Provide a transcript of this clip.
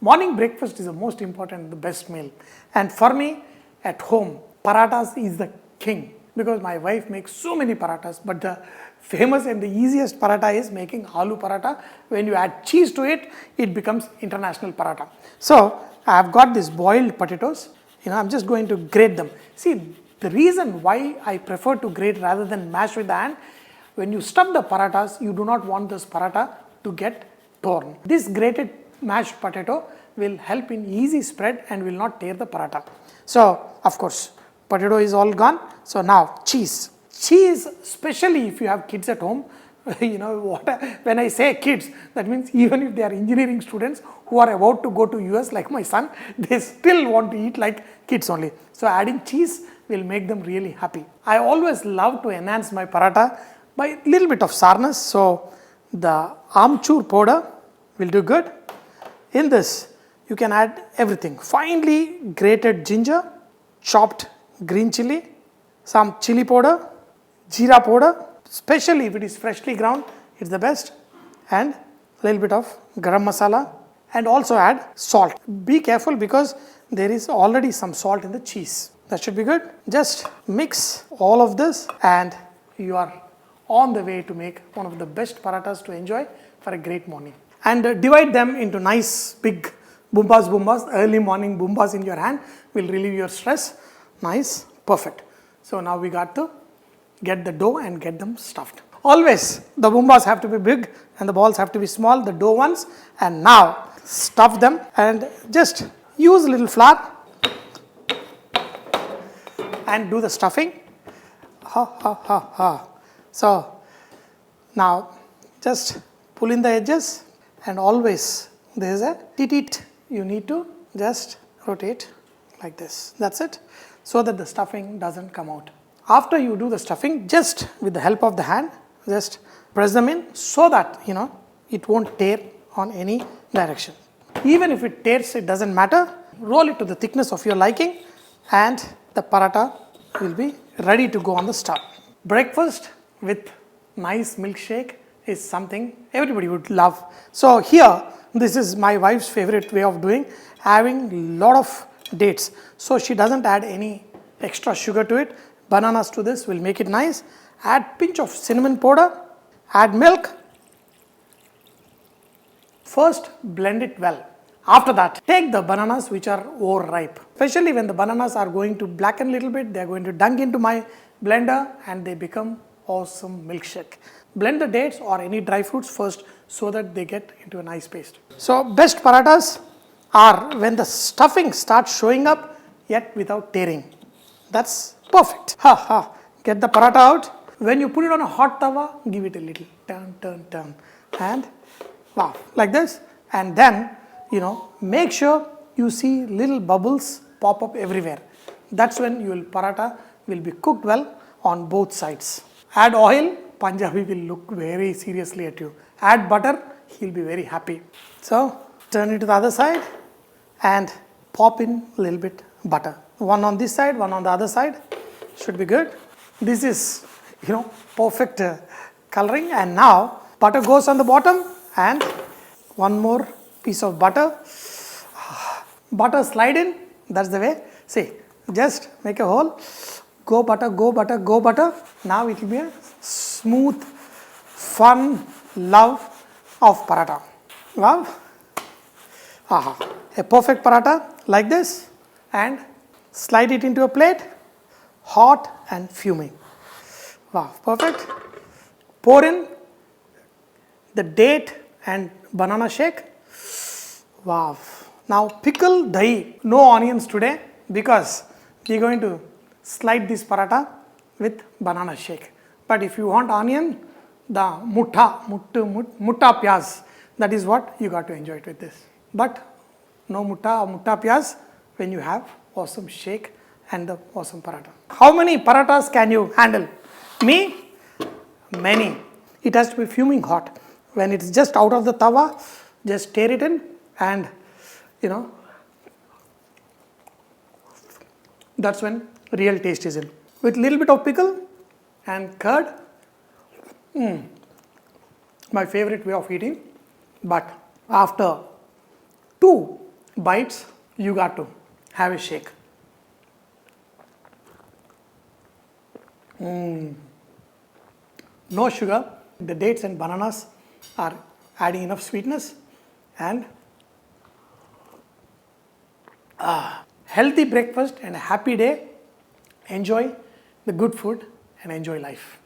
Morning breakfast is the most important, the best meal. And for me, at home, parathas is the king because my wife makes so many parathas. But the famous and the easiest paratha is making aloo paratha. When you add cheese to it, it becomes international paratha. So I have got these boiled potatoes. I'm just going to grate them. See, the reason why I prefer to grate rather than mash with the hand, when you stuff the parathas, you do not want this paratha to get torn. This grated mashed potato will help in easy spread and will not tear the paratha. So, of course, potato is all gone. So now cheese. Cheese, especially if you have kids at home, when I say kids, that means even if they are engineering students who are about to go to US like my son, they still want to eat like kids only. So adding cheese will make them really happy. I always love to enhance my paratha by a little bit of sourness. So the amchur powder will do good. In this, you can add everything. Finely grated ginger, chopped green chili, some chili powder, jeera powder, especially if it is freshly ground, it's the best, and a little bit of garam masala, and also add salt. Be careful because there is already some salt in the cheese. That should be good. Just mix all of this and you are on the way to make one of the best parathas to enjoy for a great morning. And divide them into nice big bumbas, early morning bumbas in your hand will relieve your stress. Nice, perfect. So now we got to get the dough and get them stuffed. Always the bumbas have to be big and the balls have to be small, the dough ones. And now stuff them and just use a little flour and do the stuffing. So now just pull in the edges. And always there is a tit, you need to just rotate like this. That's it, so that the stuffing doesn't come out. After you do the stuffing, just with the help of the hand, just press them in so that it won't tear on any direction. Even if it tears, it doesn't matter. Roll it to the thickness of your liking and the paratha will be ready to go on the stove. Breakfast with nice milkshake is something everybody would love. So here, this is my wife's favorite way of doing, having a lot of dates. So she doesn't add any extra sugar to it. Bananas to this will make it nice. Add pinch of cinnamon powder, add milk. First blend it well. After that, take the bananas which are overripe. Especially when the bananas are going to blacken a little bit, they are going to dunk into my blender and they become awesome milkshake. Blend the dates or any dry fruits first so that they get into a nice paste. So best parathas are when the stuffing starts showing up yet without tearing. That's perfect. Get the paratha out. When you put it on a hot tawa, give it a little turn and wow, like this. And then make sure you see little bubbles pop up everywhere. That's when your paratha will be cooked well on both sides. Add oil, Punjabi will look very seriously at you. Add butter, he'll be very happy. So turn it to the other side and pop in a little bit butter. One on this side, one on the other side. Should be good. This is, perfect coloring. And now butter goes on the bottom and one more piece of butter. Butter slide in. That's the way. See, just make a hole. Go butter, go butter, go butter. Now it will be a smooth, fun love of paratha. Wow. A perfect paratha like this and slide it into a plate, hot and fuming. Wow, perfect. Pour in the date and banana shake. Wow. Now pickle dahi, no onions today because we are going to slide this paratha with banana shake. But if you want onion, the mutta pyaz, that is what you got to enjoy it with this. But no mutta or mutta pyaz when you have awesome shake and the awesome paratha. How many parathas can you handle? Me? Many. It has to be fuming hot. When it's just out of the tawa, just stir it in and that's when real taste is in. With little bit of pickle and curd, my favorite way of eating. But after 2 bites, you got to have a shake. No sugar. The dates and bananas are adding enough sweetness, and healthy breakfast and a happy day. Enjoy the good food and enjoy life.